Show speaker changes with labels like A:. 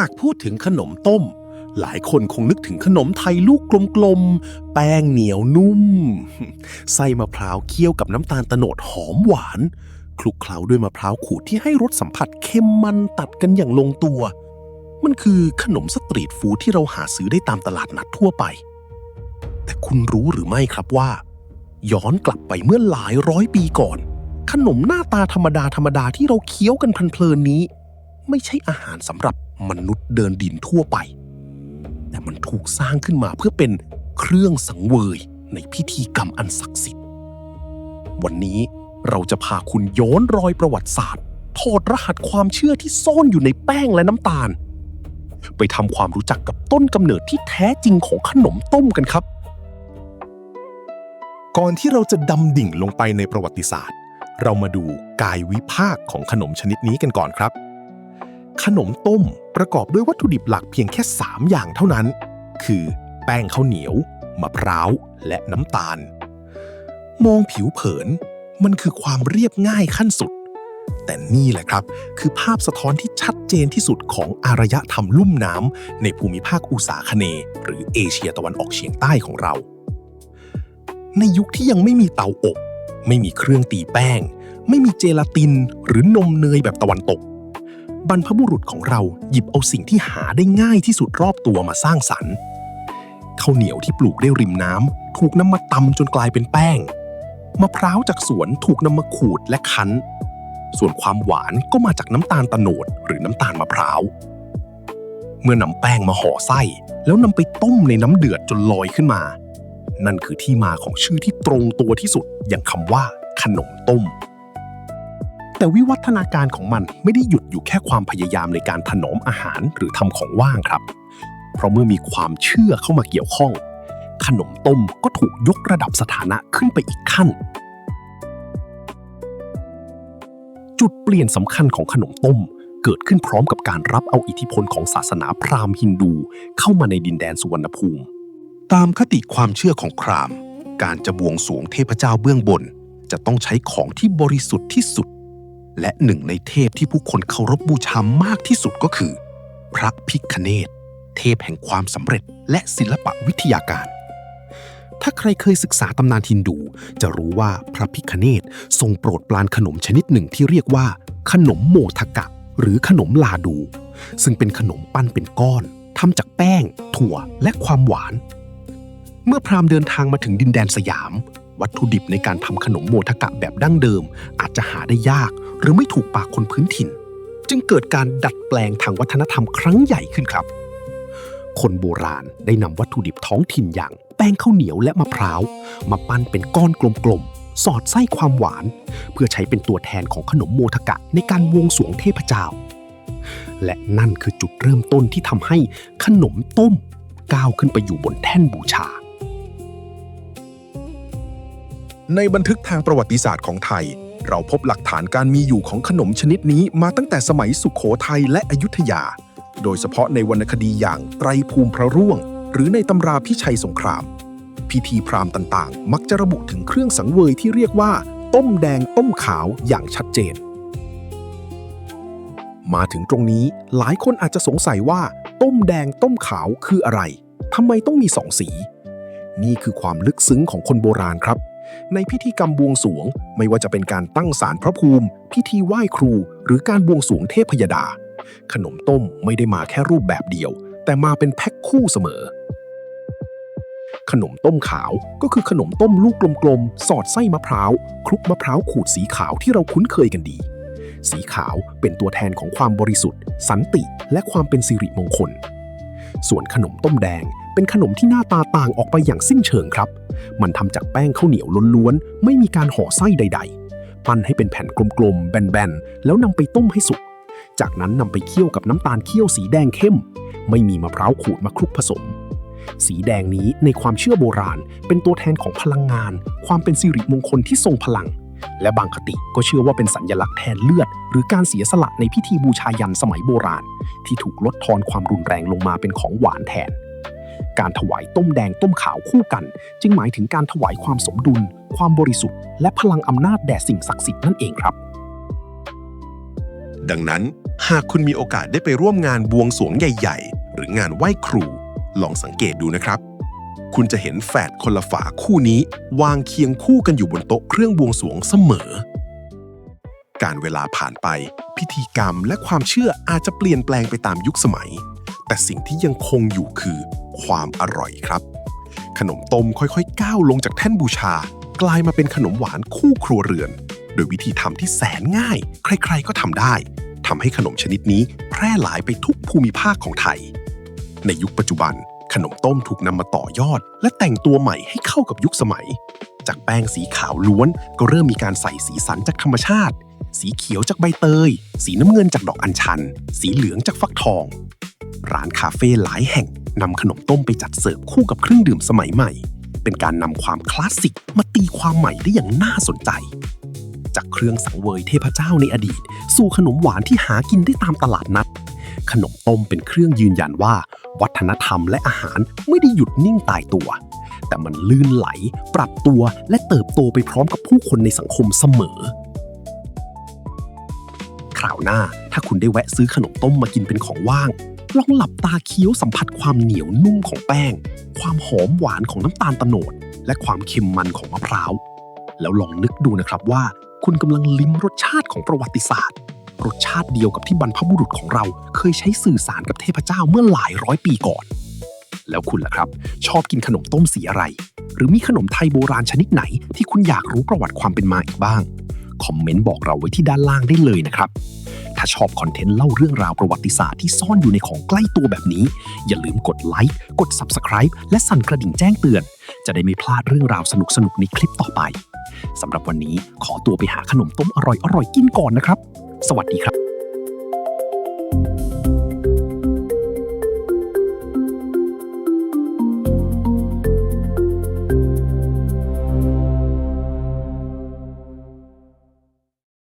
A: ากพูดถึงขนมต้มหลายคนคงนึกถึงขนมไทยลูกกลมๆแป้งเหนียวนุ่มไส้มะพร้าวเคี่ยวกับน้ำตาลโตนดหอมหวานคลุกเคล้าด้วยมะพร้าวขูดที่ให้รสสัมผัสเค็มมันตัดกันอย่างลงตัวมันคือขนมสตรีทฟู้ดที่เราหาซื้อได้ตามตลาดนัดทั่วไปแต่คุณรู้หรือไม่ครับว่าย้อนกลับไปเมื่อหลายร้อยปีก่อนขนมหน้าตาธรรมดาที่เราเคี้ยวกันเพลินๆนี้ไม่ใช่อาหารสำหรับมนุษย์เดินดินทั่วไปแต่มันถูกสร้างขึ้นมาเพื่อเป็นเครื่องสังเวยในพิธีกรรมอันศักดิ์สิทธิ์วันนี้เราจะพาคุณย้อนรอยประวัติศาสตร์ถอดรหัสความเชื่อที่ซ่อนอยู่ในแป้งและน้ำตาลไปทำความรู้จักกับต้นกำเนิดที่แท้จริงของขนมต้มกันครับก่อนที่เราจะดำดิ่งลงไปในประวัติศาสตร์เรามาดูกายวิภาคของขนมชนิดนี้กันก่อนครับขนมต้มประกอบด้วยวัตถุดิบหลักเพียงแค่3อย่างเท่านั้นคือแป้งข้าวเหนียวมะพร้าวและน้ำตาลมองผิวเผินมันคือความเรียบง่ายขั้นสุดแต่นี่แหละครับคือภาพสะท้อนที่ชัดเจนที่สุดของอารยธรรมลุ่มน้ำในภูมิภาคอุษาคเนย์หรือเอเชียตะวันออกเฉียงใต้ของเราในยุคที่ยังไม่มีเตาอบไม่มีเครื่องตีแป้งไม่มีเจลาตินหรือนมเนยแบบตะวันตกบรรพบุรุษของเราหยิบเอาสิ่งที่หาได้ง่ายที่สุดรอบตัวมาสร้างสรรค์ข้าวเหนียวที่ปลูกได้ริมน้ำถูกนำมาตำจนกลายเป็นแป้งมะพร้าวจากสวนถูกนำมาขูดและคั้นส่วนความหวานก็มาจากน้ำตาลโตนดหรือน้ำตาลมะพร้าวเมื่อนำแป้งมาห่อไส้แล้วนำไปต้มในน้ำเดือดจนลอยขึ้นมานั่นคือที่มาของชื่อที่ตรงตัวที่สุดอย่างคำว่าขนมต้มแต่วิวัฒนาการของมันไม่ได้หยุดอยู่แค่ความพยายามในการถนอมอาหารหรือทำของว่างครับเพราะเมื่อมีความเชื่อเข้ามาเกี่ยวข้องขนมต้มก็ถูกยกระดับสถานะขึ้นไปอีกขั้นจุดเปลี่ยนสำคัญของขนมต้มเกิดขึ้นพร้อมกับการรับเอาอิทธิพลของศาสนาพราหมณ์ฮินดูเข้ามาในดินแดนสุวรรณภูมิตามคติความเชื่อของพราหมณ์การจะบวงสรวงเทพเจ้าเบื้องบนจะต้องใช้ของที่บริสุทธิ์ที่สุดและหนึ่งในเทพที่ผู้คนเคารพบูชามากที่สุดก็คือพระพิฆเนศเทพแห่งความสำเร็จและศิลปวิทยาการถ้าใครเคยศึกษาตำนานฮินดูจะรู้ว่าพระพิฆเนศทรงโปรดปรานขนมชนิดหนึ่งที่เรียกว่าขนมโมทกะหรือขนมลาดูซึ่งเป็นขนมปั้นเป็นก้อนทำจากแป้งถั่วและความหวานเมื่อพราหมณ์เดินทางมาถึงดินแดนสยามวัตถุดิบในการทำขนมโมทกะแบบดั้งเดิมอาจจะหาได้ยากหรือไม่ถูกปากคนพื้นถิ่นจึงเกิดการดัดแปลงทางวัฒนธรรมครั้งใหญ่ขึ้นครับคนโบราณได้นำวัตถุดิบท้องถิ่นอย่างแป้งข้าวเหนียวและมะพร้าวมาปั้นเป็นก้อนกลมๆสอดไส้ความหวานเพื่อใช้เป็นตัวแทนของขนมโมทกะในการบวงสรวงเทพเจ้าและนั่นคือจุดเริ่มต้นที่ทำให้ขนมต้มก้าวขึ้นไปอยู่บนแท่นบูชาในบันทึกทางประวัติศาสตร์ของไทยเราพบหลักฐานการมีอยู่ของขนมชนิดนี้มาตั้งแต่สมัยสุโขทัยและอยุธยาโดยเฉพาะในวรรณคดีอย่างไตรภูมิพระร่วงหรือในตำราพิชัยสงครามพิธีพราหมณ์ต่างๆมักจะระบุถึงเครื่องสังเวยที่เรียกว่าต้มแดงต้มขาวอย่างชัดเจนมาถึงตรงนี้หลายคนอาจจะสงสัยว่าต้มแดงต้มขาวคืออะไรทำไมต้องมี2 สีนี่คือความลึกซึ้งของคนโบราณครับในพิธีกรรมบวงสรวงไม่ว่าจะเป็นการตั้งศาลพระภูมิพิธีไหว้ครูหรือการบวงสรวงเทพยดาขนมต้มไม่ได้มาแค่รูปแบบเดียวแต่มาเป็นแพ็คคู่เสมอขนมต้มขาวก็คือขนมต้มลูกกลมๆสอดไส้มะพร้าวคลุกมะพร้าวขูดสีขาวที่เราคุ้นเคยกันดีสีขาวเป็นตัวแทนของความบริสุทธิ์สันติและความเป็นสิริมงคลส่วนขนมต้มแดงเป็นขนมที่หน้าตาต่างออกไปอย่างสิ้นเชิงครับมันทำจากแป้งข้าวเหนียวล้วนๆไม่มีการห่อไส้ใดๆปั้นให้เป็นแผ่นกลมๆแบนๆแล้วนำไปต้มให้สุกจากนั้นนำไปเคี่ยวกับน้ำตาลเคี่ยวสีแดงเข้มไม่มีมะพร้าวขูดมาคลุกผสมสีแดงนี้ในความเชื่อโบราณเป็นตัวแทนของพลังงานความเป็นสิริมงคลที่ทรงพลังและบางคติก็เชื่อว่าเป็นสัญลักษณ์แทนเลือดหรือการเสียสละในพิธีบูชายันสมัยโบราณที่ถูกลดทอนความรุนแรงลงมาเป็นของหวานแทนการถวายต้มแดงต้มขาวคู่กันจึงหมายถึงการถวายความสมดุลความบริสุทธิ์และพลังอำนาจแด่สิ่งศักดิ์สิทธิ์นั่นเองครับ ดังนั้นหากคุณมีโอกาสได้ไปร่วมงานบวงสรวงใหญ่ๆหรืองานไหว้ครูลองสังเกตดูนะครับคุณจะเห็นแฝดคนละฝาคู่นี้วางเคียงคู่กันอยู่บนโต๊ะเครื่องบวงสรวงเสมอการเวลาผ่านไปพิธีกรรมและความเชื่ออาจจะเปลี่ยนแปลงไปตามยุคสมัยแต่สิ่งที่ยังคงอยู่คือความอร่อยครับขนมต้มค่อยๆก้าวลงจากแท่นบูชากลายมาเป็นขนมหวานคู่ครัวเรือนโดยวิธีทำที่แสนง่ายใครๆก็ทำได้ทำให้ขนมชนิดนี้แพร่หลายไปทุกภูมิภาคของไทยในยุคปัจจุบันขนมต้มถูกนำมาต่อยอดและแต่งตัวใหม่ให้เข้ากับยุคสมัยจากแป้งสีขาวล้วนก็เริ่มมีการใส่สีสันจากธรรมชาติสีเขียวจากใบเตยสีน้ำเงินจากดอกอัญชันสีเหลืองจากฟักทองร้านคาเฟ่หลายแห่งนำขนมต้มไปจัดเสิร์ฟคู่กับเครื่องดื่มสมัยใหม่เป็นการนำความคลาสสิกมาตีความใหม่ได้อย่างน่าสนใจจากเครื่องสังเวยเทพเจ้าในอดีตสู่ขนมหวานที่หากินได้ตามตลาดนัดขนมต้มเป็นเครื่องยืนยันว่าวัฒนธรรมและอาหารไม่ได้หยุดนิ่งตายตัวแต่มันลื่นไหลปรับตัวและเติบโตไปพร้อมกับผู้คนในสังคมเสมอคราวหน้าถ้าคุณได้แวะซื้อขนมต้มมากินเป็นของว่างลองหลับตาเคี้ยวสัมผัสความเหนียวนุ่มของแป้งความหอมหวานของน้ำตาลโตนดและความเค็มมันของมะพร้าวแล้วลองนึกดูนะครับว่าคุณกำลังลิ้มรสชาติของประวัติศาสตร์รสชาติเดียวกับที่บรรพบุรุษของเราเคยใช้สื่อสารกับเทพเจ้าเมื่อหลายร้อยปีก่อนแล้วคุณล่ะครับชอบกินขนมต้มสีอะไรหรือมีขนมไทยโบราณชนิดไหนที่คุณอยากรู้ประวัติความเป็นมาอีกบ้างคอมเมนต์บอกเราไว้ที่ด้านล่างได้เลยนะครับถ้าชอบคอนเทนต์เล่าเรื่องราวประวัติศาสตร์ที่ซ่อนอยู่ในของใกล้ตัวแบบนี้อย่าลืมกดไลค์กด Subscribe และสั่นกระดิ่งแจ้งเตือนจะได้ไม่พลาดเรื่องราวสนุกๆในคลิปต่อไปสำหรับวันนี้ขอตัวไปหาขนมต้มอร่อยๆกินก่อนนะครับสวัสดีครับ